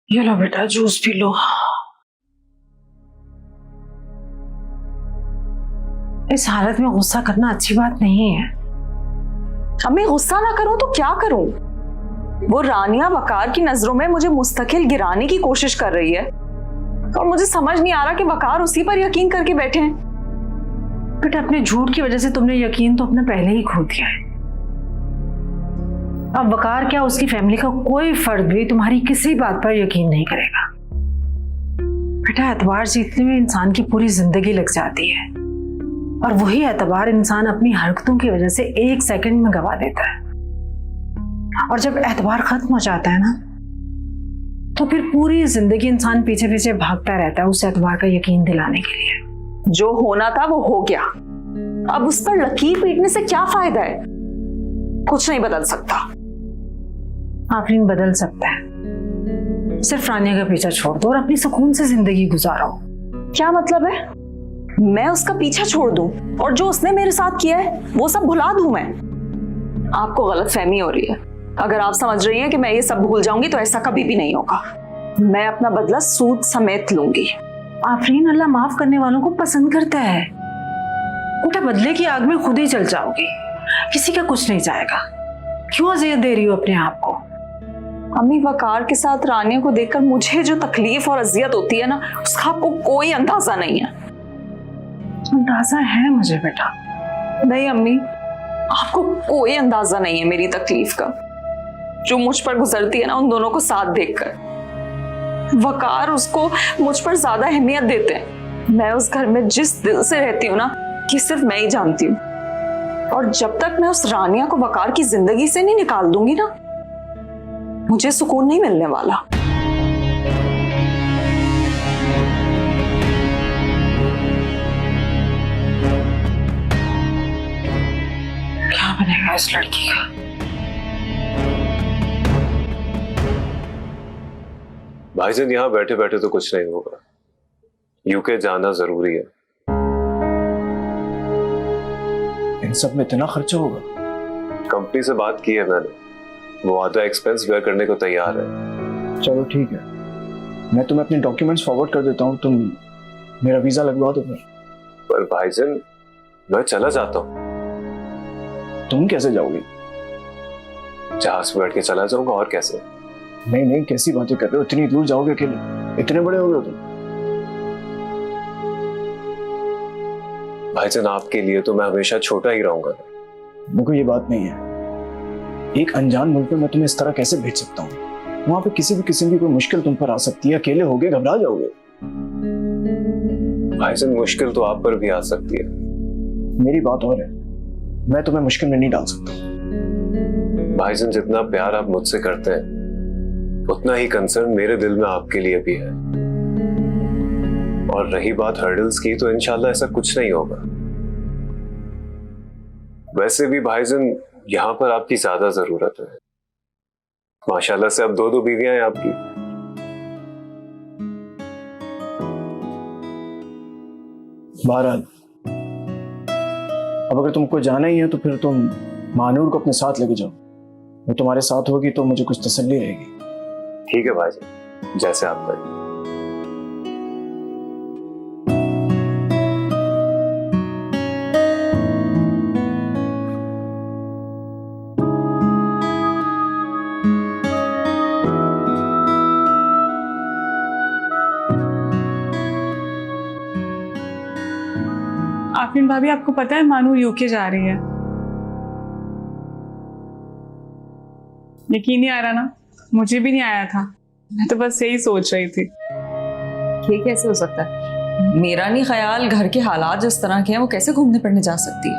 ये लो बेटा, juice P low. इस हालत में गुस्सा करना अच्छी बात नहीं है। अम्मी गुस्सा ना करूं तो क्या करूं? वो रानिया वकार की नजरों में मुझे मुस्तकिल गिराने की कोशिश कर रही है और मुझे समझ नहीं आ रहा कि वकार उसी पर यकीन करके बैठे हैं। बेटा, अपने झूठ की वजह से तुमने यकीन तो अपने पहले ही खो दिया है। अब वकार क्या, उसकी फैमिली का कोई फर्द भी तुम्हारी किसी बात पर यकीन नहीं करेगा। बेटा, एतबार जीतने में इंसान की पूरी जिंदगी लग जाती है और वही एतबार इंसान अपनी हरकतों की वजह से एक सेकंड में गवा देता है। और जब एतबार खत्म हो जाता है ना, तो फिर पूरी जिंदगी इंसान पीछे पीछे भागता रहता है उस एतबार का यकीन दिलाने के लिए। जो होना था वो हो गया, अब उस पर लकीर पीटने से क्या फायदा है? कुछ नहीं बदल सकता। आफरीन, बदल सकता है। सिर्फ रानिया का पीछा छोड़ दो और अपनी सुकून से जिंदगी गुजारो। क्या मतलब है? मैं उसका पीछा छोड़ दूं और जो उसने मेरे साथ किया है वो सब भुला दूं मैं? आपको गलतफहमी हो रही है। अगर आप समझ रही हैं कि मैं ये सब भूल जाऊंगी तो ऐसा कभी भी नहीं होगा। मैं अपना बदला सूद समेत लूंगी। आफरीन, अल्लाह माफ करने वालों को पसंद करता है। बेटा, बदले की आग में खुद ही जल जाओगी, किसी का कुछ नहीं जाएगा। क्यों अजियत दे रही हो अपने आप को? अम्मी, वकार के साथ रानिया को देखकर मुझे जो तकलीफ और अजियत होती है ना, उसका आपको कोई अंदाजा नहीं है। अंदाजा है मुझे बेटा। नहीं अम्मी, आपको कोई अंदाजा नहीं है मेरी तकलीफ का, जो मुझ पर गुजरती है ना उन दोनों को साथ देखकर। वकार उसको मुझ पर ज्यादा अहमियत देते हैं। मैं उस घर में जिस दिल से रहती हूँ ना, ये सिर्फ मैं ही जानती हूँ। और जब तक मैं उस रानिया को वकार की जिंदगी से नहीं निकाल दूंगी ना, मुझे सुकून नहीं मिलने वाला। क्या बनेगा इस लड़की का? भाईजान, यहाँ बैठे बैठे तो कुछ नहीं होगा। यूके जाना जरूरी है। इन सब में इतना खर्चा होगा? कंपनी से बात की है मैंने, वो आधा एक्सपेंस बेयर करने को तैयार है। चलो ठीक है, मैं तुम्हें अपने डॉक्यूमेंट्स फॉरवर्ड कर देता हूँ, तुम मेरा वीजा लगवा दो। पर भाईजान, मैं चला जाता हूँ। तुम कैसे जाओगी? जहाज पे बैठ के चला जाऊंगा, और कैसे? नहीं नहीं, कैसी बातें कर रहे हो? इतनी दूर जाओगे अकेले? इतने बड़े हो गए हो तुम। भाईजान, आपके लिए तो मैं हमेशा छोटा ही रहूंगा। देखो, ये बात नहीं है। एक अनजान मुल्क में मैं तुम्हें इस तरह कैसे भेज सकता हूँ? वहां पे किसी भी किस्म की कोई मुश्किल तुम पर आ सकती है। अकेले होगे, घबरा जाओगे। भाईजान, मुश्किल तो आप पर भी आ सकती है। मेरी बात और है, मैं तुम्हें मुश्किल में नहीं डाल सकता। भाईजान, जितना प्यार आप मुझसे करते हैं, उतना ही कंसर्न मेरे दिल में आपके लिए भी है। और रही बात हर्डल्स की, तो इंशाल्लाह ऐसा कुछ नहीं होगा। वैसे भी भाईजान, यहाँ पर आपकी ज्यादा जरूरत है। माशाल्लाह से अब दो बीवियां हैं आपकी। बहरहाल, अब अगर तुमको जाना ही है तो फिर तुम मानूर को अपने साथ लेके जाओ। वो तुम्हारे साथ होगी तो मुझे कुछ तसल्ली रहेगी। ठीक है भाईजान, जैसे आप करें। आफरीन भाभी, आपको पता है मानू यूके जा रही है? यकीन नहीं आ रहा ना? मुझे भी नहीं आया था। मैं तो बस यही सोच रही थी। ये कैसे हो सकता है? मेरा नहीं ख्याल, घर के हालात जिस तरह के हैं, वो कैसे घूमने फिरने जा सकती है?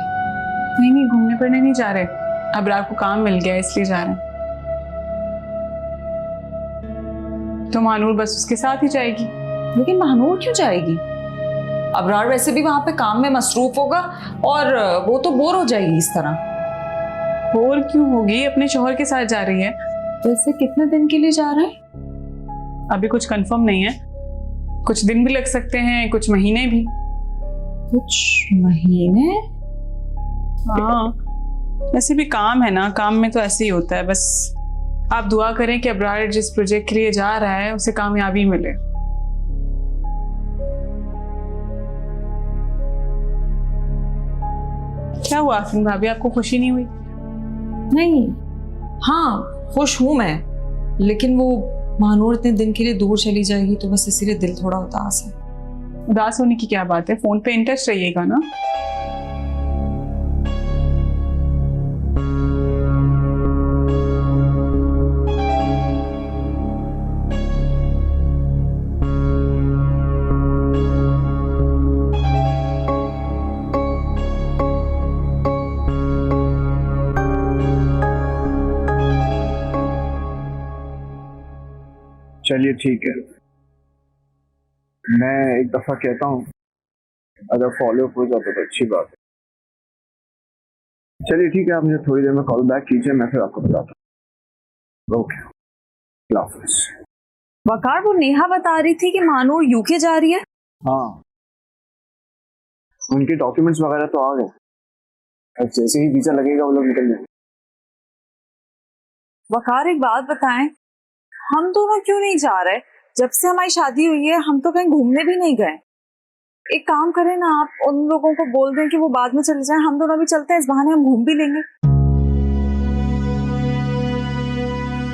नहीं नहीं, घूमने फिरने नहीं जा रहे। अबरार को काम मिल गया इसलिए जा रहे हैं। तो मानूर बस उसके साथ ही जाएगी। लेकिन मानूर क्यों जाएगी? अबरार वैसे भी वहां पे काम में मसरूफ होगा और वो तो बोर हो जाएगी इस तरह। बोर क्यों होगी? अपने शौहर के साथ जा रही है। वैसे कितने दिन के लिए जा रहे हैं? अभी कुछ कंफर्म नहीं है। कुछ दिन भी लग सकते हैं, कुछ महीने भी। कुछ महीने? हाँ, वैसे भी काम है ना, काम में तो ऐसे ही होता है। बस आप दुआ करें कि अब्रार जिस प्रोजेक्ट के लिए जा रहा है उसे कामयाबी मिले। क्या हुआ आफरीन भाभी, आपको खुशी नहीं हुई? नहीं, हाँ खुश हूं मैं, लेकिन वो महानूर इतने दिन के लिए दूर चली जाएगी तो बस इसीलिए दिल थोड़ा उदास है। उदास होने की क्या बात है, फोन पे इन टच रहिएगा ना। चलिए ठीक है, मैं एक दफा कहता हूँ, अगर फॉलो अप हो जाता तो अच्छी बात है। चलिए ठीक है, आप मुझे थोड़ी देर में कॉल बैक कीजिए, मैं फिर आपको बताता हूँ। ओके, अल्लाह हाफिज़। वकार, वो नेहा बता रही थी कि महानूर यूके जा रही है। हाँ, उनके डॉक्यूमेंट्स वगैरह तो आ गए, अब जैसे ही वीजा लगेगा वो लोग निकल जाएंगे। वकार, एक बात बताएं, हम दोनों क्यों नहीं जा रहे? जब से हमारी शादी हुई है हम तो कहीं घूमने भी नहीं गए। एक काम करें ना, आप उन लोगों को बोल दें कि वो बाद में चले जाएं, हम दोनों भी चलते हैं, इस बहाने हम घूम भी लेंगे।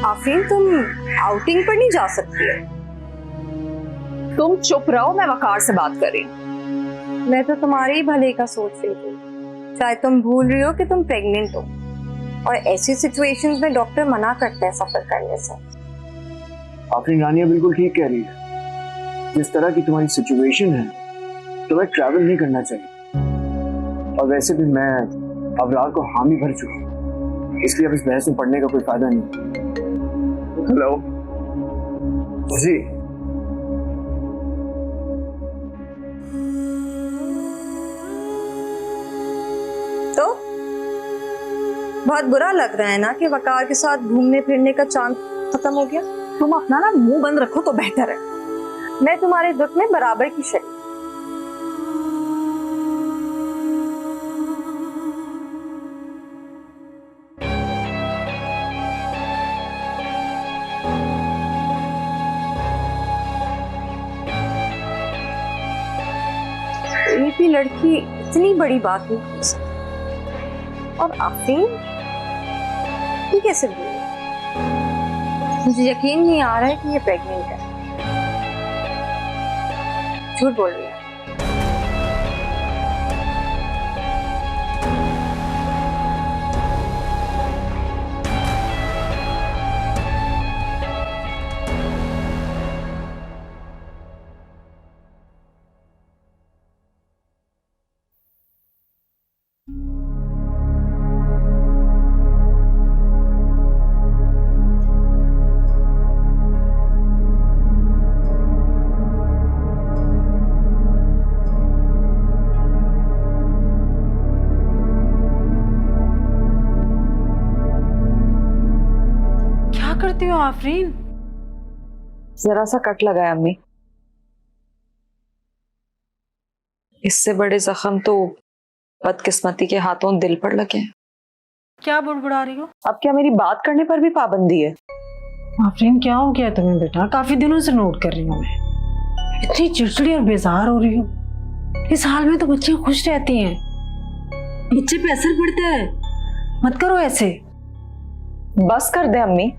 आफरीन, तुम आउटिंग पर नहीं जा सकती है। तुम चुप रहो, मैं वकार से बात कर रही हूँ। मैं तो तुम्हारे ही भले का सोच रही थी। शायद तुम भूल रही हो कि तुम प्रेग्नेंट हो, और ऐसी सिचुएशंस में डॉक्टर मना करते हैं सफर करने से। आफरीन, रानिया बिल्कुल ठीक कह रही है। जिस तरह की तुम्हारी सिचुएशन है, तुम्हें ट्रैवल नहीं करना चाहिए। और वैसे भी मैं अबरार को हामी भर चुका हूँ, इसलिए अब इस बहस में पढ़ने का कोई फायदा नहीं। हेलो जी, तो बहुत बुरा लग रहा है ना कि वकार के साथ घूमने फिरने का चांस खत्म हो गया। तुम अपना ना मुंह बंद रखो तो बेहतर है। मैं तुम्हारे दुख में बराबर की शरीक। एक भी लड़की इतनी बड़ी बात नहीं कर सकती। और आफरीन, ये कैसे बोली? मुझे यकीन नहीं आ रहा है कि ये प्रेग्नेंट है। झूठ बोल रही है। करती हो आफरीन? जरा सा कट लगा है अम्मी, इससे बड़े जख्म तो बदकिस्मती के हाथों दिल पर लगे हैं। क्या बुड़बुड़ा रही हो? अब क्या मेरी बात करने पर भी पाबंदी है? आफरीन, क्या हो गया तुम्हें बेटा? काफी दिनों से नोट कर रही हूँ मैं, इतनी चिड़चिड़ी और बेजार हो रही हूँ। इस हाल में तो बच्चियां खुश रहती हैं, बच्चे पे असर पड़ता है। मत करो ऐसे। बस कर दे अम्मी,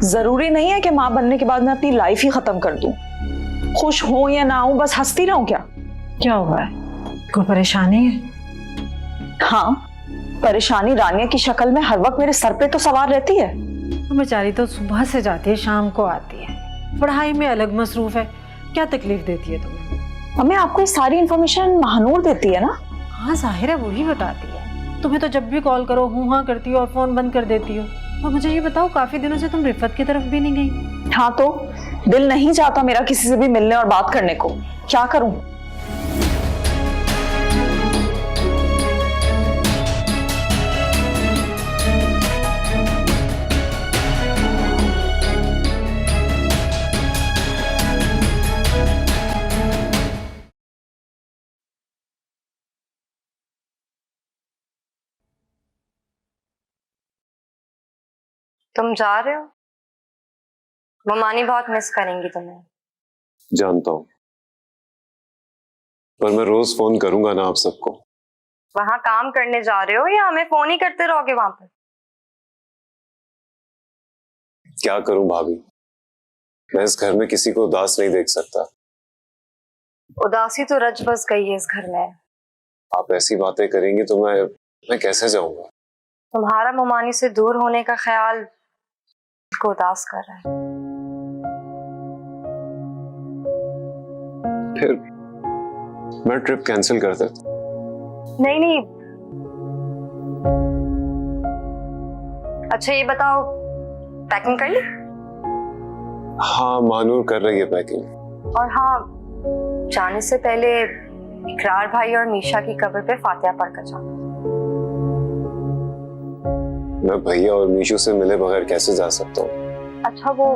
जरूरी नहीं है कि माँ बनने के बाद मैं अपनी लाइफ ही खत्म कर दूं। खुश हूं या ना हूं बस हंसती रहूं क्या? क्या हुआ है? कोई परेशानी है? हाँ, परेशानी रानिया की शक्ल में हर वक्त मेरे सर पे तो सवार रहती है। तो बेचारी तो सुबह से जाती है, शाम को आती है, पढ़ाई में अलग मसरूफ है, क्या तकलीफ देती है तुम्हें? अम्मी, आपको ये सारी इन्फॉर्मेशन महानूर देती है ना? हाँ जाहिर है, वही बताती है। तुम्हें तो जब भी कॉल करो हूँ हाँ करती हो और फोन बंद कर देती हो। और मुझे ये बताओ, काफी दिनों से तुम रिफत की तरफ भी नहीं गई। हाँ तो दिल नहीं चाहता मेरा किसी से भी मिलने और बात करने को, क्या करूं? तुम जा रहे हो? ममानी बहुत मिस करेंगी तुम्हें। जानता हूँ, पर मैं रोज फोन करूंगा ना आप सबको। वहां काम करने जा रहे हो या हमें फोन ही करते रहोगे वहां पर? क्या करूं भाभी, मैं इस घर में किसी को उदास नहीं देख सकता। उदासी तो रच बस गई है इस घर में। आप ऐसी बातें करेंगी तो मैं कैसे जाऊंगा? तुम्हारा ममानी से दूर होने का ख्याल को उदास कर रहा है। फिर मैं ट्रिप कैंसिल कर देता। नहीं नहीं, अच्छा ये बताओ, पैकिंग कर ली? हाँ, मानूर कर रही है पैकिंग। और हाँ, जाने से पहले इकरार भाई और मीशा की कब्र पे फातिहा पढ़कर जाना। मैं भैया और मीशू से मिले बगैर कैसे जा सकता हूँ? अच्छा, वो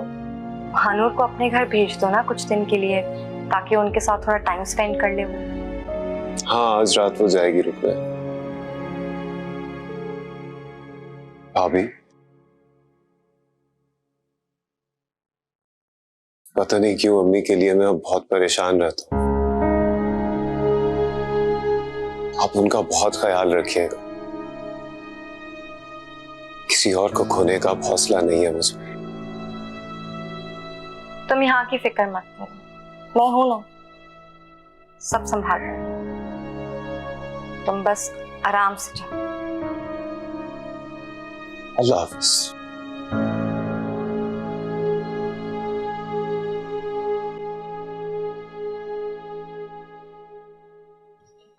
भानूर को अपने घर भेज दो ना कुछ दिन के लिए, ताकि उनके साथ थोड़ा टाइम स्पेंड कर ले वो। हाँ, आज रात वो जाएगी रुकने। भाभी, पता नहीं क्यों अम्मी के लिए मैं अब बहुत परेशान रहता हूँ। आप उनका बहुत ख्याल रखिएगा। किसी और को खोने का हौसला नहीं है मुझे। तुम यहाँ की फिक्र मत करो, मैं हूं ना, सब संभाल लूंगी। तुम बस आराम से जाओ। अल्लाह हाफिज।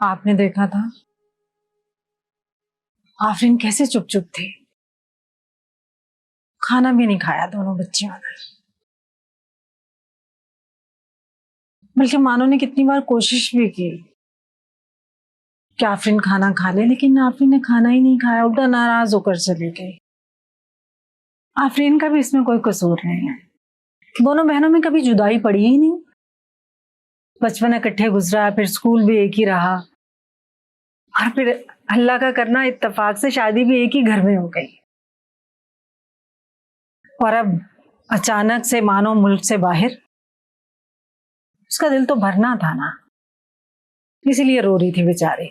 आपने देखा था आफरीन कैसे चुप चुप थी, खाना भी नहीं खाया दोनों बच्चियों ने। बल्कि मानो ने कितनी बार कोशिश भी की कि आफरीन खाना खा ले, लेकिन आफरीन ने खाना ही नहीं खाया, उल्टा नाराज होकर चली गई। आफरीन का भी इसमें कोई कसूर नहीं है। दोनों बहनों में कभी जुदाई पड़ी ही नहीं। बचपन इकट्ठे गुजरा, फिर स्कूल भी एक ही रहा, और फिर अल्लाह का करना इत्तेफाक से शादी भी एक ही घर में हो गई। और अब अचानक से मानो मुल्क से बाहर। उसका दिल तो भरना था ना, इसीलिए रो रही थी बेचारी।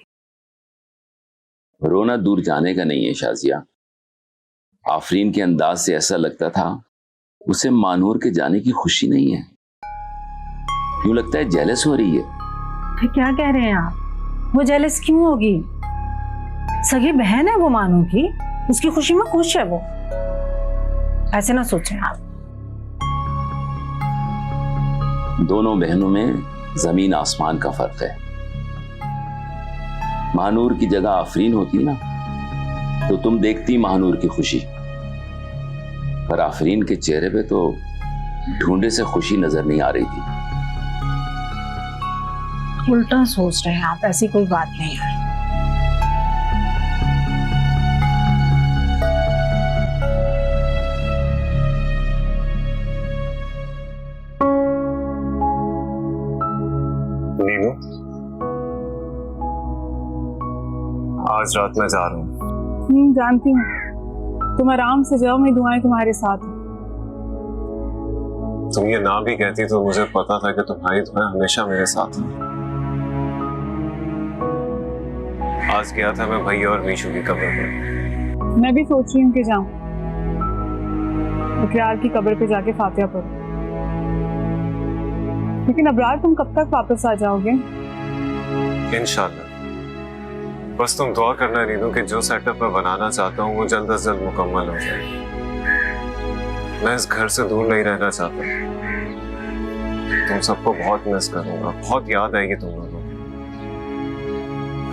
रोना दूर जाने का नहीं है शाजिया। आफरीन के अंदाज से ऐसा लगता था उसे मानूर के जाने की खुशी नहीं है। यूं लगता है जेलस हो रही है। क्या कह रहे हैं आप? वो जेलस क्यों होगी? सगी बहन है वो मानू की, उसकी खुशी में खुश है वो। ऐसे ना सोचें आप। दोनों बहनों में जमीन आसमान का फर्क है। महानूर की जगह आफरीन होती ना तो तुम देखती महानूर की खुशी, पर आफरीन के चेहरे पे तो ढूंढे से खुशी नजर नहीं आ रही थी। उल्टा सोच रहे हैं आप, ऐसी कोई बात नहीं है। नीनू, आज रात मैं जा रहा हूँ। जानती हूँ, तुम आराम से जाओ, मेरी दुआएं तुम्हारे साथ हैं। तुम ये ना भी कहती तो मुझे पता था कि तुम्हारी दुआएं हमेशा मेरे साथ हैं। आज गया था मैं भैया और मीशू की कब्र पर। मैं भी सोच रही हूँ कि जाऊं, इकरार की कब्र पे जाके फातिहा पढ़ूं। लेकिन अबरार, तुम कब तक वापस आ जाओगे? इंशाल्लाह। बस तुम दुआ करना नीनू कि जो सेटअप मैं बनाना चाहता हूँ वो जल्द अज जल्द मुकम्मल हो जाए। मैं इस घर से दूर नहीं रहना चाहता। तुम सबको बहुत मिस करूंगा, बहुत याद आएगी तुम लोगों को।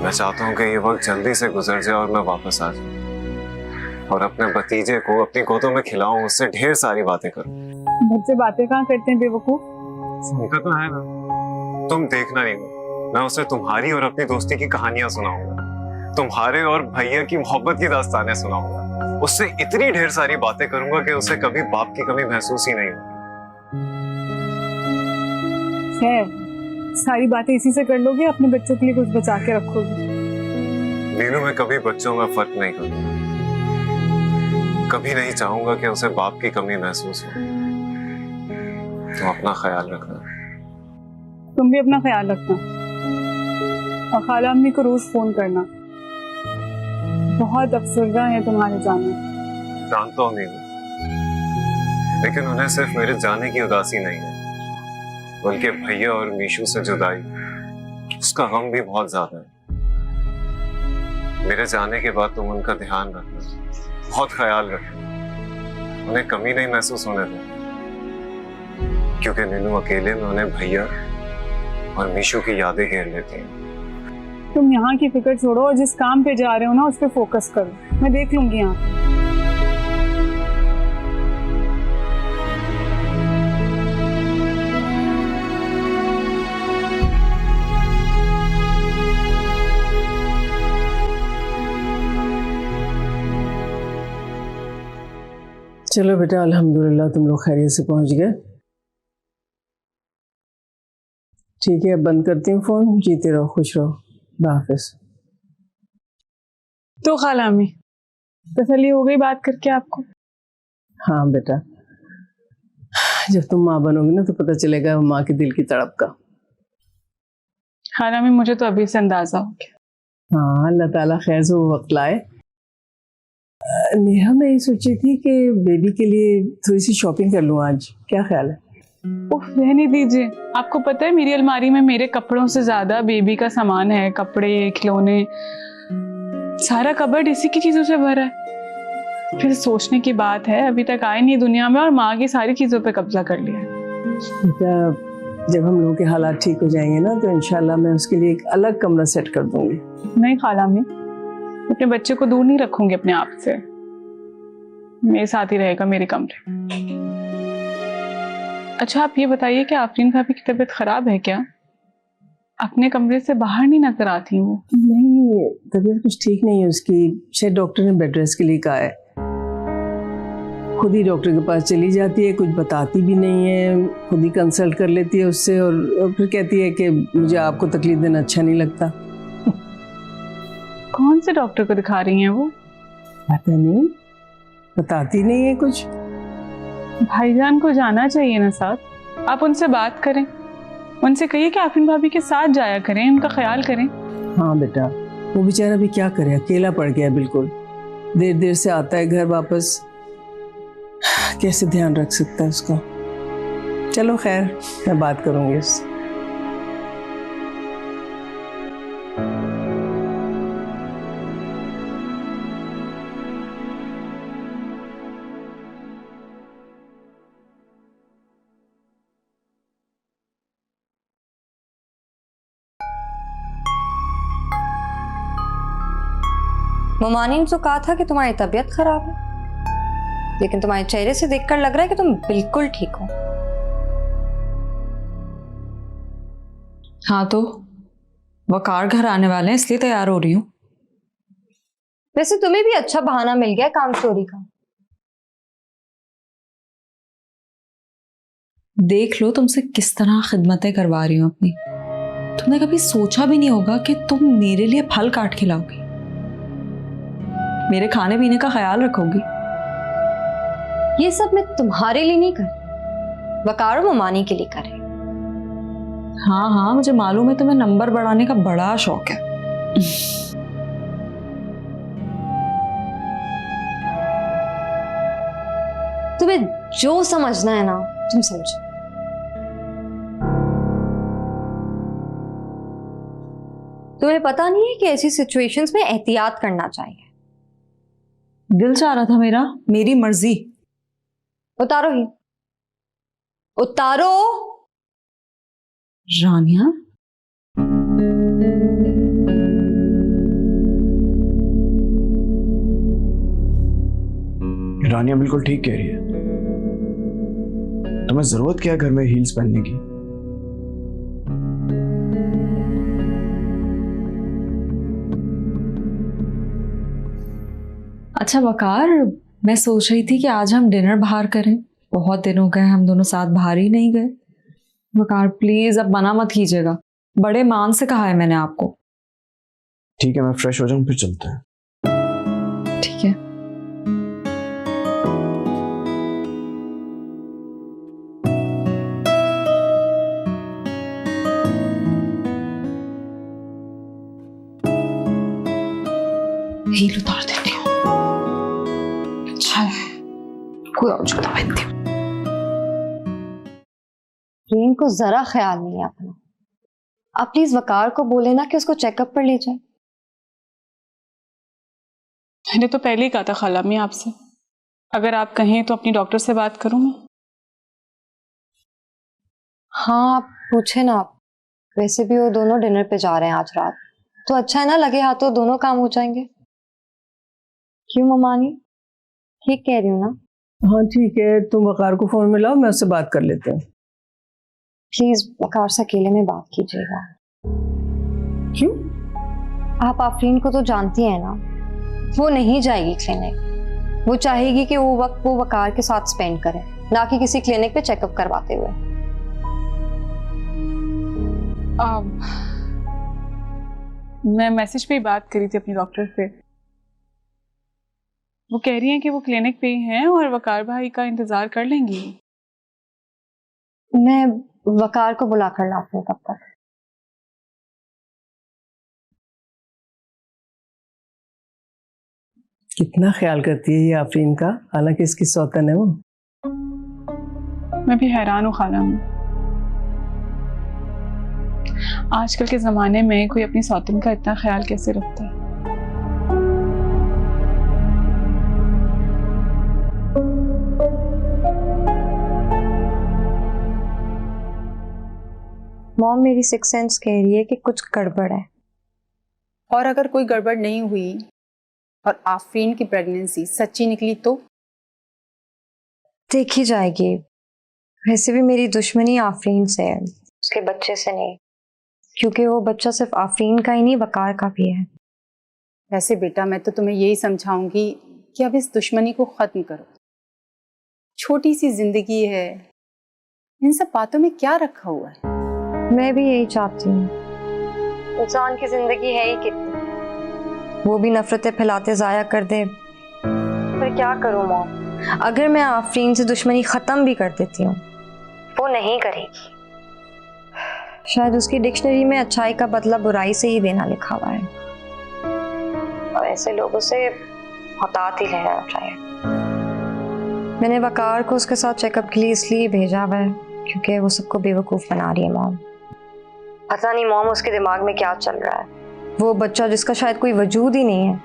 मैं चाहता हूँ कि ये वक्त जल्दी से गुजर जाए और मैं वापस आ जाऊँ और अपने भतीजे को अपनी गोदों में खिलाऊं, उससे ढेर सारी बातें करूं। बच्चे बातें कहाँ करते हैं बेवकूफ। सुनता तो है ना, तुम देखना नहीं, मैं उसे तुम्हारी और अपनी दोस्ती की कहानियां सुनाऊंगा, तुम्हारे और भैया की मोहब्बत की दास्तानें सुनाऊंगा, उससे इतनी ढेर सारी बातें करूंगा कि उसे कभी बाप की कमी महसूस ही नहीं होगी। सारी बातें इसी से कर लोगे, अपने बच्चों के लिए कुछ बचा के रखोगे? नीनू, मैं कभी बच्चों में फर्क नहीं करूंगा, कभी नहीं चाहूंगा कि उसे बाप की कमी महसूस हो। तो अपना ख्याल रखना। तुम भी अपना ख्याल रखना और खाला अम्मी को रोज फोन करना। बहुत अफसरदा है तुम्हारे जाने। जानता हूँ नीलू, लेकिन उन्हें सिर्फ मेरे जाने की उदासी नहीं है, बल्कि भैया और मीशू से जुदाई, उसका गम भी बहुत ज्यादा है। मेरे जाने के बाद तुम उनका ध्यान रखना, बहुत ख्याल रखना, उन्हें कमी नहीं महसूस होने देना, क्योंकि नीलू अकेले में उन्हें भैया और मीशू की यादें घेर लेती हैं। तुम यहाँ की फिक्र छोड़ो और जिस काम पे जा रहे हो ना उस पर फोकस करो। मैं देख लूंगी यहाँ। चलो बेटा, अल्हम्दुलिल्लाह तुम लोग खैरियत से पहुंच गए। ठीक है, अब बंद करती हूँ फोन। जीते रहो, खुश रहो। हाफिज। तो खाला अम्मी, तसल्ली हो गई बात करके आपको? हाँ बेटा, जब तुम माँ बनोगी ना तो पता चलेगा माँ के दिल की तड़प का। खाला अम्मी, मुझे तो अभी से अंदाजा हो गया। हाँ, अल्लाह ताला खैर से वो वक्त लाए। नेहा, मैं ये सोची थी कि बेबी के लिए थोड़ी सी शॉपिंग कर लूँ आज, क्या ख्याल है? उफ, रहने दीजिए। आपको पता है मेरी अलमारी में मेरे कपड़ों से ज्यादा बेबी का सामान है। कपड़े, खिलौने, सारा कबर्ड इसी की चीजों से भरा है। फिर सोचने की बात है, अभी तक आए नहीं दुनिया में और माँ की सारी चीजों पे कब्जा कर लिया है। बेटा, जब हम लोगों के हालात ठीक हो जाएंगे ना तो इंशाल्लाह मैं उसके लिए एक अलग कमरा सेट कर दूंगी। नहीं खाला में, अपने बच्चे को दूर नहीं रखूंगी अपने आप से। मेरे साथ ही रहेगा मेरे कमरे। अच्छा, आप ये बताइए कि आफरीन भाभी की तबीयत खराब है क्या? अपने कमरे से बाहर नहीं नजर आती वो। नहीं, तबीयत कुछ ठीक नहीं है उसकी। शायद डॉक्टर ने बेड रेस्ट के लिए कहा है। खुद ही डॉक्टर के पास चली जाती है, कुछ बताती भी नहीं है, खुद ही कंसल्ट कर लेती है उससे और फिर कहती है कि मुझे आपको तकलीफ देना अच्छा नहीं लगता। कौन से डॉक्टर को दिखा रही हैं वो? पता नहीं, बताती नहीं है कुछ। भाईजान को जाना चाहिए ना साथ। आप उनसे बात करें, उनसे कहिए कि आफरीन भाभी के साथ जाया करें, उनका ख्याल करें। हाँ बेटा, वो बेचारा भी क्या करे, अकेला पड़ गया बिल्कुल। देर देर से आता है घर वापस, कैसे ध्यान रख सकता है उसका। चलो खैर, मैं बात करूंगी उससे। ममानी ने तो कहा था कि तुम्हारी तबीयत खराब है, लेकिन तुम्हारे चेहरे से देखकर लग रहा है कि तुम बिल्कुल ठीक हो। हाँ, तो वकार घर आने वाले हैं इसलिए तैयार हो रही हूँ। वैसे तुम्हें भी अच्छा बहाना मिल गया काम चोरी का। देख लो तुमसे किस तरह खिदमतें करवा रही हूँ अपनी। तुमने कभी सोचा भी नहीं होगा कि तुम मेरे लिए फल काट के लाओगी, मेरे खाने पीने का ख्याल रखोगी। ये सब मैं तुम्हारे लिए नहीं कर, वकार और ममानी के लिए करे। हाँ हाँ, मुझे मालूम है तुम्हें नंबर बढ़ाने का बड़ा शौक है। तुम्हें जो समझना है ना तुम समझो। तुम्हें पता नहीं है कि ऐसी सिचुएशंस में एहतियात करना चाहिए। दिल चाह रहा था मेरा, मेरी मर्जी। उतारो ही, उतारो। रानिया, रानिया बिल्कुल ठीक कह रही है। तुम्हें जरूरत क्या है घर में हील्स पहनने की? अच्छा वकार, मैं सोच रही थी कि आज हम डिनर बाहर करें। बहुत दिन हो गए हम दोनों साथ बाहर ही नहीं गए। वकार प्लीज अब मना मत कीजिएगा, बड़े मान से कहा है मैंने आपको। ठीक है, मैं फ्रेश हो जाऊं फिर चलते हैं। ठीक है। हील उतार देती हूँ। अच्छा है, कोई और जूता पहनती हूँ। रेन को जरा ख्याल नहीं है अपना। आप प्लीज वकार को बोले ना कि उसको चेकअप पर ले जाए। मैंने तो पहले ही कहा था खाला मी आपसे, अगर आप कहें तो अपनी डॉक्टर से बात करूं मैं। हाँ आप पूछे ना। वैसे भी वो दोनों डिनर पे जा रहे हैं आज रात, तो अच्छा है ना, लगे हाथों दोनों काम हो जाएंगे। क्यों ममानी, ठीक कह रही हूँ ना? हाँ ठीक है, तुम वकार को फोन मिलाओ, मैं उससे बात कर लेता हूँ। प्लीज वकार से अकेले में बात कीजिएगा। क्यों? आप आफरीन को तो जानती हैं ना, वो नहीं जाएगी क्लिनिक। वो चाहेगी कि वो वक्त वो वकार के साथ स्पेंड करे, ना कि किसी क्लिनिक पे चेकअप करवाते हुए। मैं मैसेज पे ही बात करी थी अपनी डॉक्टर से। वो कह रही हैं कि वो क्लिनिक पे ही हैं और वकार भाई का इंतजार कर लेंगी। मैं वकार को बुला कर लाती हूँ तब तक। कितना ख्याल करती है ये आफरीन का, हालांकि इसकी सौतन है वो। मैं भी हैरान हूँ खाला में, आजकल के जमाने में कोई अपनी सौतन का इतना ख्याल कैसे रखता है। मॉम मेरी सिक्स सेंस कह रही है कि कुछ गड़बड़ है। और अगर कोई गड़बड़ नहीं हुई और आफरीन की प्रेगनेंसी सच्ची निकली तो? देखी जाएगी। वैसे भी मेरी दुश्मनी आफरीन से है, उसके बच्चे से नहीं, क्योंकि वो बच्चा सिर्फ आफरीन का ही नहीं वकार का भी है। वैसे बेटा मैं तो तुम्हें यही समझाऊंगी कि अब इस दुश्मनी को खत्म करो। छोटी सी जिंदगी है, इन सब बातों में क्या रखा हुआ है? मैं भी यही चाहती हूँ। इंसान की जिंदगी है ही कितनी, वो भी नफरतें फैलाते जाया कर दे। पर क्या करूँ मॉम, अगर मैं आफरीन से दुश्मनी खत्म भी कर देती हूँ, वो नहीं करेगी। शायद उसकी डिक्शनरी में अच्छाई का बदला बुराई से ही देना लिखा हुआ है, और ऐसे लोगों से हतात ही लेना चाहिए। मैंने वकार को उसके साथ चेकअप के लिए इसलिए भेजा हुआ है क्योंकि वो सबको बेवकूफ बना रही है मॉम। पता नहीं मॉम उसके दिमाग में क्या चल रहा है। वो बच्चा जिसका शायद कोई वजूद ही नहीं है,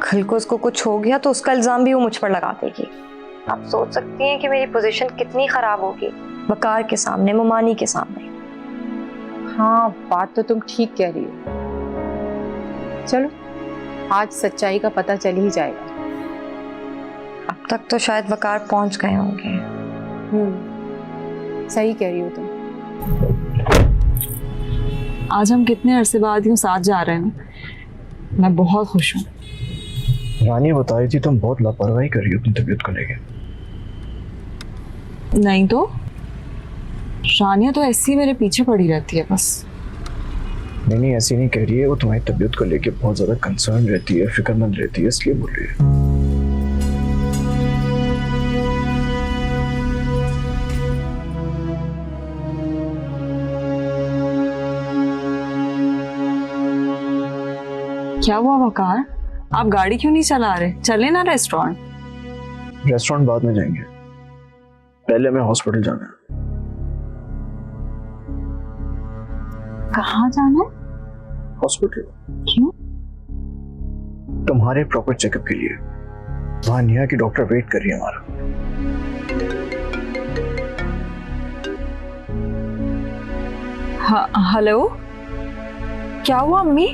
कल को उसको कुछ हो गया तो उसका इल्जाम भी वो मुझ पर लगा देगी। आप सोच सकती हैं कि मेरी पोजीशन कितनी खराब होगी वकार के सामने, मुमानी के सामने। हाँ बात तो तुम ठीक कह रही हो। चलो आज सच्चाई का पता चल ही जाएगा। अब तक तो शायद वकार पहुंच गए होंगे। सही कह रही हो तुम। आज हम कितने अरसे बाद यूं साथ जा रहे हैं, मैं बहुत खुश हूँ। रानी बता रही थी तुम बहुत लापरवाही कर रही हो अपनी तबीयत को लेके। नहीं तो शानिया तो ऐसी मेरे पीछे पड़ी रहती है बस। नहीं ऐसी नहीं कह रही है, वो तुम्हारी तबीयत को लेके बहुत ज्यादा कंसर्न रहती है, फिक्रमंद रहती है, इसलिए बोल रही है। क्या हुआ वकार, आप गाड़ी क्यों नहीं चला रहे? चले ना रेस्टोरेंट। रेस्टोरेंट बाद में जाएंगे, पहले हमें हॉस्पिटल जाना है। कहाँ जाना है? हॉस्पिटल। क्यों? तुम्हारे प्रॉपर चेकअप के लिए। वहां नेहा की डॉक्टर वेट कर रही है हमारा। हेलो, क्या हुआ अम्मी?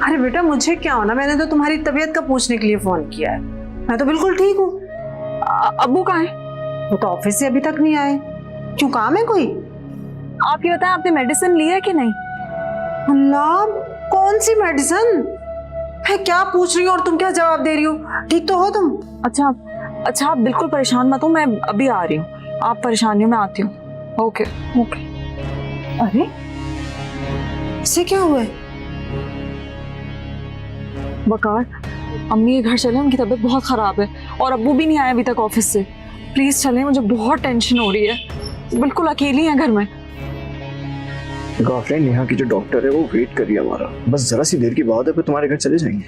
अरे बेटा मुझे क्या होना, मैंने तो तुम्हारी तबीयत का पूछने के लिए फोन किया है। मैं तो बिल्कुल ठीक हूँ। अब्बू कहाँ है? वो तो ऑफिस से अभी तक नहीं आए। क्यों, काम है कोई? आप ये बताएं आपने मेडिसिन ली है कि नहीं? अल्लाह, कौन सी मेडिसिन? मैं क्या पूछ रही हूँ और तुम क्या जवाब दे रही हो? ठीक तो हो तुम? अच्छा आप बिल्कुल परेशान मत हो, मैं अभी आ रही हूँ। आप परेशान हो, मैं आती हूँ। ओके। अरे इसे क्या हुआ है? वकार, अम्मी के घर चले, उनकी तबीयत बहुत खराब है और अब्बू भी नहीं आए अभी तक ऑफिस से। प्लीज चलें, मुझे बहुत टेंशन हो रही है। बिल्कुल अकेली हैं घर में। नेहा की जो डॉक्टर है वो वेट कर रही है हमारा, बस जरा सी देर की बात है, फिर तुम्हारे घर चले जाएंगे।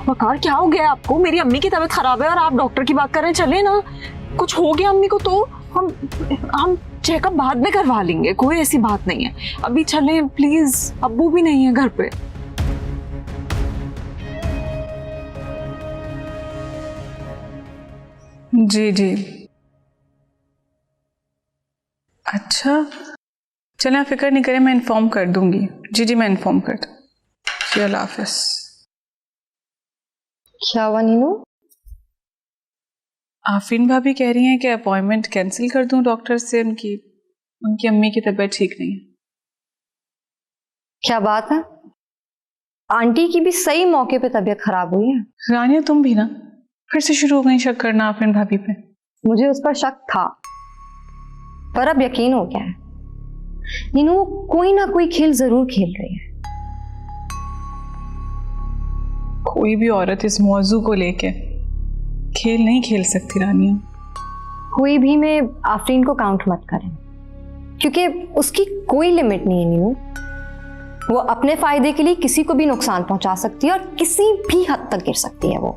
वकार क्या हो गया आपको? मेरी अम्मी की तबीयत खराब है और आप डॉक्टर की बात कर रहे हैं। चले ना, कुछ हो गया अम्मी को तो हम चेकअप बाद में करवा लेंगे, कोई ऐसी बात नहीं है। अभी चले प्लीज, अब्बू भी नहीं है घर पे। जी जी, अच्छा चलें, आप फिक्र नहीं करें, मैं इन्फॉर्म कर दूंगी। जी जी, मैं इन्फॉर्म कर दूँ। जी, अल्लाह हाफिज। क्या हुआ नीनू? आफरीन भाभी कह रही हैं कि अपॉइंटमेंट कैंसिल कर दूं डॉक्टर से, उनकी अम्मी की तबीयत ठीक नहीं है। क्या बात है? आंटी की भी सही मौके पे तबीयत खराब हुई है। रानिया तुम भी ना फिर से शुरू हो गई शक करना आफरीन भाभी पे। मुझे उस पर शक था, पर अब यकीन हो गया है। नीनू वो कोई ना कोई खेल जरूर खेल रही है। कोई भी औरत इस मौजू को लेके खेल नहीं खेल सकती रानिया। कोई भी में आफरीन को काउंट मत करें, क्योंकि उसकी कोई लिमिट नहीं है नीनू। वो अपने फायदे के लिए किसी को भी नुकसान पहुंचा सकती है और किसी भी हद तक गिर सकती है वो।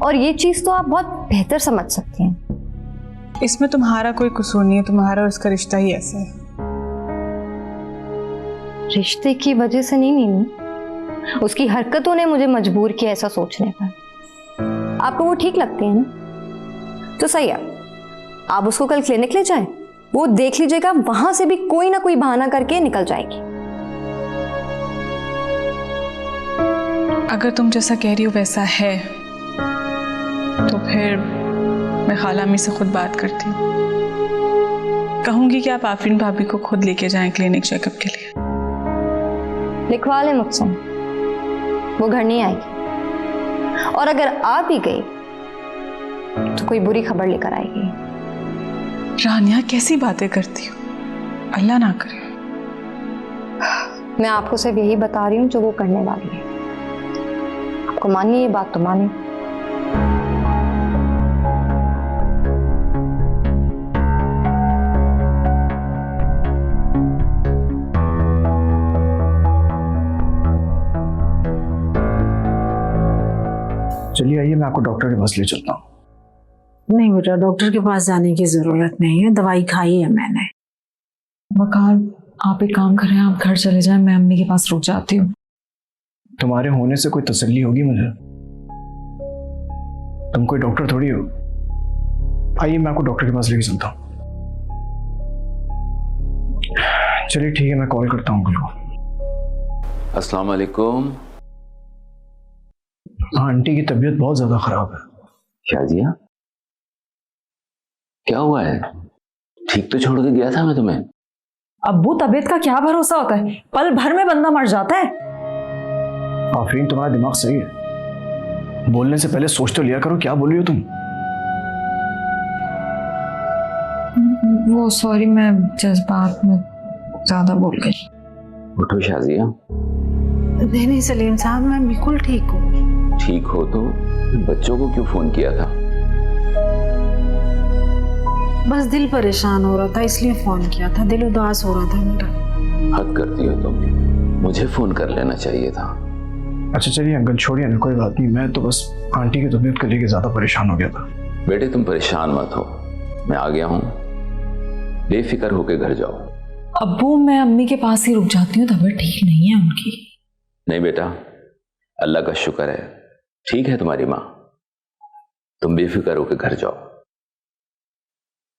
और ये चीज तो आप बहुत बेहतर समझ सकती हैं। इसमें तुम्हारा कोई कसूर नहीं है, तुम्हारा और उसका रिश्ता ही ऐसा है। रिश्ते की वजह से नहीं नीनू, उसकी हरकतों ने मुझे मजबूर किया ऐसा सोचने पर। आपको वो ठीक लगती है ना, तो सही है, आप उसको कल क्लिनिक ले जाएं, वो देख लीजिएगा, वहां से भी कोई ना कोई बहाना करके निकल जाएगी। अगर तुम जैसा कह रही हो वैसा है तो फिर मैं खाला अम्मी से खुद बात करती हूँ, कहूंगी कि आप आफरीन भाभी को खुद लेके जाएं क्लिनिक चेकअप के लिए। लिखवा ले मुझसे, वो घर नहीं आएगी, और अगर आ भी गई तो कोई बुरी खबर लेकर आएगी। रानिया कैसी बातें करती हो, अल्लाह ना करे। मैं आपको सिर्फ यही बता रही हूँ जो वो करने वाली है। आपको मानिए ये बात तो मानिए। चलिए आइए, मैं आपको डॉक्टर के पास ले चलता हूँ। नहीं बेटा, डॉक्टर के पास जाने की जरूरत नहीं है, दवाई खाई है मैंने। वकार आप एक काम करें, आप घर चले जाएं, मैं अम्मी के पास रुक जाती हूँ। तुम्हारे होने से कोई तसल्ली होगी मुझे? तुम कोई डॉक्टर थोड़ी हो। आइए, मैं आपको डॉक्टर के पास लेके चलता हूँ। चलिए ठीक है, मैं कॉल करता हूँ अंकल को। अस्सलाम वालेकुम। हाँ, आंटी की तबीयत बहुत ज्यादा खराब है। शाजिया क्या हुआ है? ठीक तो छोड़ के गया था मैं तुम्हें। अब्बू तबीयत का क्या भरोसा होता है, पल भर में बंदा मर जाता है। आफरीन तुम्हारा दिमाग सही है, बोलने से पहले सोच तो लिया करो, क्या बोल रही हो तुम? वो सॉरी, मैं जज्बात में ज्यादा बोल गई। उठो शाजिया। नहीं नहीं सलीम साहब, मैं बिल्कुल ठीक हूँ। ठीक हो तो बच्चों को क्यों फोन किया था? बस दिल परेशान हो रहा था इसलिए फोन किया था, दिल उदास हो रहा था मेरा। हद करती हो तुम, मुझे फोन कर लेना चाहिए था। अच्छा चलिए अंकल, छोड़िए ना, कोई बात नहीं। मैं तो बस आंटी की तबीयत को लेकर ज्यादा परेशान हो गया था। बेटे तुम परेशान मत हो, मैं आ गया हूँ, बेफिक्र होके घर जाओ। अब्बू मैं अम्मी के पास ही रुक जाती हूँ, तबीयत ठीक नहीं है उनकी। नहीं बेटा, अल्लाह का शुक्र है ठीक है तुम्हारी माँ, तुम बेफिक्र होके घर जाओ।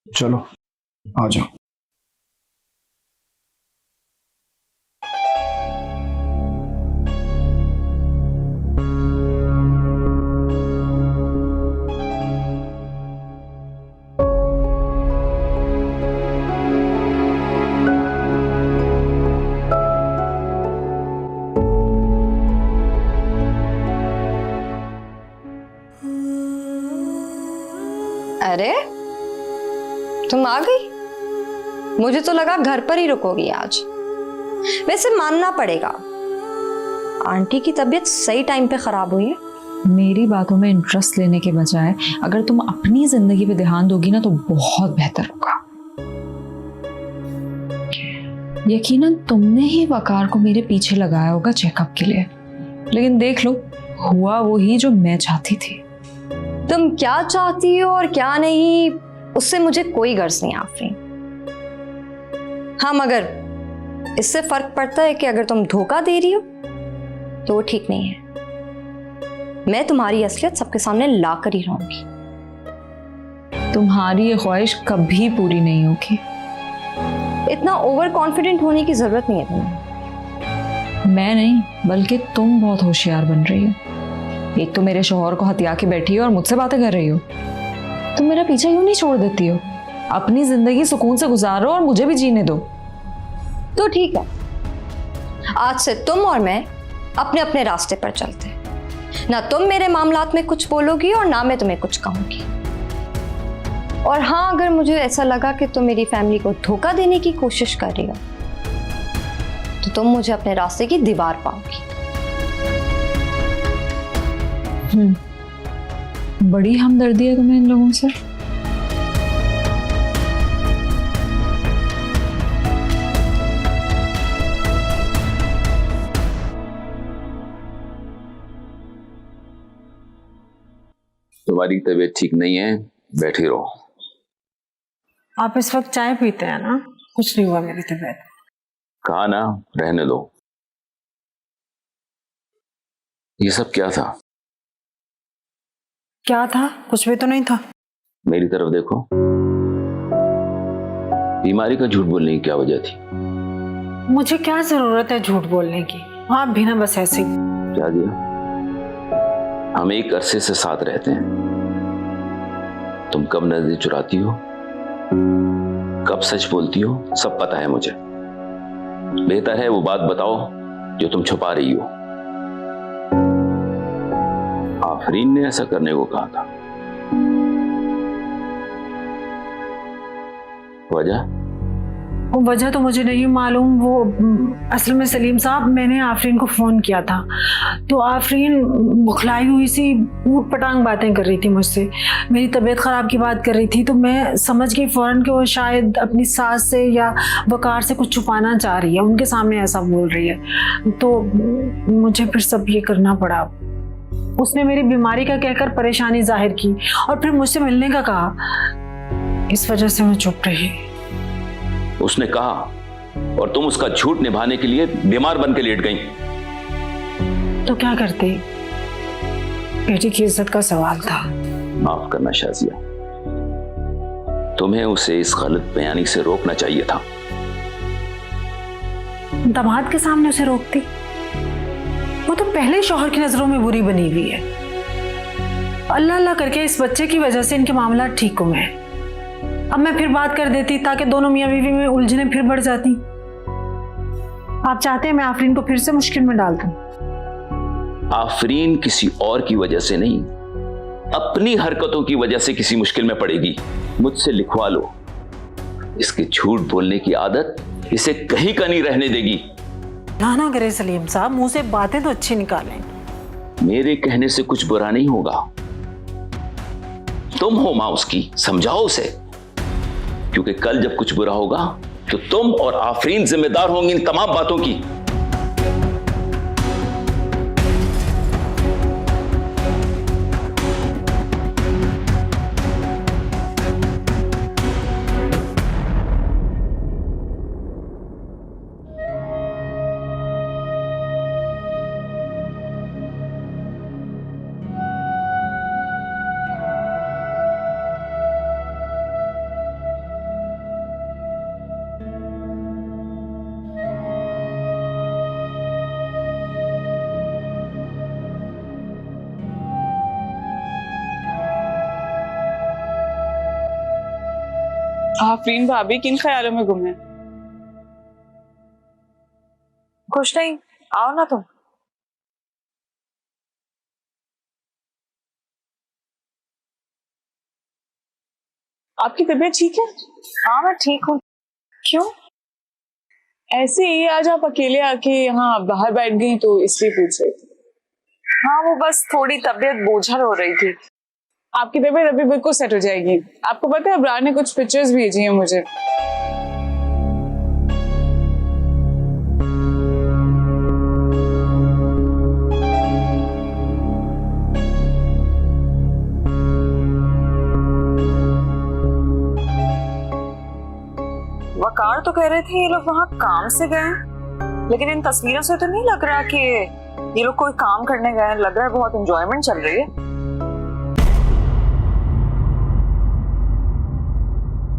चलो आ जाओ। अरे तुम आ गई? मुझे तो लगा घर पर ही रुकोगी आज। वैसे मानना पड़ेगा, आंटी की तबीयत सही टाइम पे खराब हुई है। मेरी बातों में इंटरेस्ट लेने के बजाय अगर तुम अपनी जिंदगी पे ध्यान दोगी ना तो बहुत बेहतर होगा। यकीनन तुमने ही वकार को मेरे पीछे लगाया होगा चेकअप के लिए, लेकिन देख लो, हुआ वही जो मैं चाहती थी। तुम क्या चाहती हो और क्या नहीं, उससे मुझे कोई गर्ज नहीं आफरीन। हाँ, मगर इससे फर्क पड़ता है कि अगर तुम धोखा दे रही हो तो वो ठीक नहीं है। मैं तुम्हारी असलियत सबके सामने ला कर ही रहूंगी। तुम्हारी ये ख्वाहिश कभी पूरी नहीं होगी। इतना ओवर कॉन्फिडेंट होने की जरूरत नहीं है तुम्हें। मैं नहीं, बल्कि तुम बहुत होशियार बन रही हो। एक तो मेरे शौहर को हथिया के बैठी हो और मुझसे बातें कर रही हो। तुम मेरा पीछा यूं नहीं छोड़ देती हो। अपनी जिंदगी सुकून से गुजारो और मुझे भी जीने दो। तो ठीक है, आज से तुम और मैं अपने अपने रास्ते पर चलते हैं। ना तुम मेरे मामलात में कुछ बोलोगी और ना मैं तुम्हें कुछ कहूंगी। और हाँ, अगर मुझे ऐसा लगा कि तुम मेरी फैमिली को धोखा देने की कोशिश कर रही हो तो तुम मुझे अपने रास्ते की दीवार पाओगी। बड़ी हमदर्दी है तुम्हें इन लोगों से। तुम्हारी तबीयत ठीक नहीं है, बैठे रहो। आप इस वक्त चाय पीते हैं ना? कुछ नहीं हुआ मेरी तबीयत। कहा ना, रहने दो। ये सब क्या था? क्या था? कुछ भी तो नहीं था। मेरी तरफ देखो। बीमारी का झूठ बोलने की क्या वजह थी? मुझे क्या जरूरत है झूठ बोलने की? आप भी ना बस ऐसे ही। क्या दिया? हम एक अरसे से साथ रहते हैं। तुम कब नजरें चुराती हो, कब सच बोलती हो, सब पता है मुझे। बेहतर है वो बात बताओ जो तुम छुपा रही हो। आफरीन ने ऐसा करने को कहा था। वजह तो मुझे नहीं मालूम। वो असल में सलीम साहब, मैंने आफरीन को फोन किया था तो आफरीन बुखलाई हुई सी ऊट पटांग बातें कर रही थी मुझसे। मेरी तबीयत खराब की बात कर रही थी तो मैं समझ गई फौरन कि वो शायद अपनी सास से या वकार से कुछ छुपाना चाह रही है, उनके सामने ऐसा बोल रही है। तो मुझे फिर सब ये करना पड़ा। उसने मेरी बीमारी का कहकर परेशानी जाहिर की और फिर मुझसे मिलने का कहा। इस वजह से मैं चुप रही। उसने कहा और तुम उसका झूठ निभाने के लिए बीमार बन के लेट गई। तो क्या करते? बेटी की इज्जत का सवाल था। माफ करना शाजिया, तुम्हें उसे इस गलत बयानी से रोकना चाहिए था। दामाद के सामने उसे रोकती? वो तो पहले शौहर की नजरों में बुरी बनी हुई है। अल्लाह अल्लाह करके इस बच्चे की वजह से इनके मामला ठीक हुए हैं। अब मैं फिर बात कर देती ताकि दोनों मियां बीवी में उलझने फिर बढ़ जाती। आप चाहते हैं मैं आफरीन को फिर से मुश्किल में डाल दूं? आफरीन किसी और की वजह से नहीं, अपनी हरकतों की वजह से किसी मुश्किल में पड़ेगी। मुझसे लिखवा लो। इसके झूठ बोलने की आदत इसे कहीं का नहीं रहने देगी। ना करे सलीम साहब, मुंह से बातें तो अच्छी निकालें। मेरे कहने से कुछ बुरा नहीं होगा। तुम हो मां उसकी, समझाओ उसे। क्योंकि कल जब कुछ बुरा होगा तो तुम और आफरीन जिम्मेदार होंगे इन तमाम बातों की। आफरीन भाभी किन ख्यालों में गुम है? कुछ नहीं, आओ ना तुम। आपकी तबीयत ठीक है? हाँ मैं ठीक हूँ। क्यों? ऐसे ही आज आप अकेले आके यहाँ बाहर बैठ गई तो इसलिए पूछ रही थी। हाँ वो बस थोड़ी तबीयत बोझल हो रही थी। आपकी तबीयत अभी बिल्कुल सेट हो जाएगी। आपको पता है अब्रार ने कुछ पिक्चर्स भेजी हैं मुझे। वकार तो कह रहे थे ये लोग वहाँ काम से गए हैं, लेकिन इन तस्वीरों से तो नहीं लग रहा कि ये लोग कोई काम करने गए हैं। लग रहा है बहुत एंजॉयमेंट चल रही है।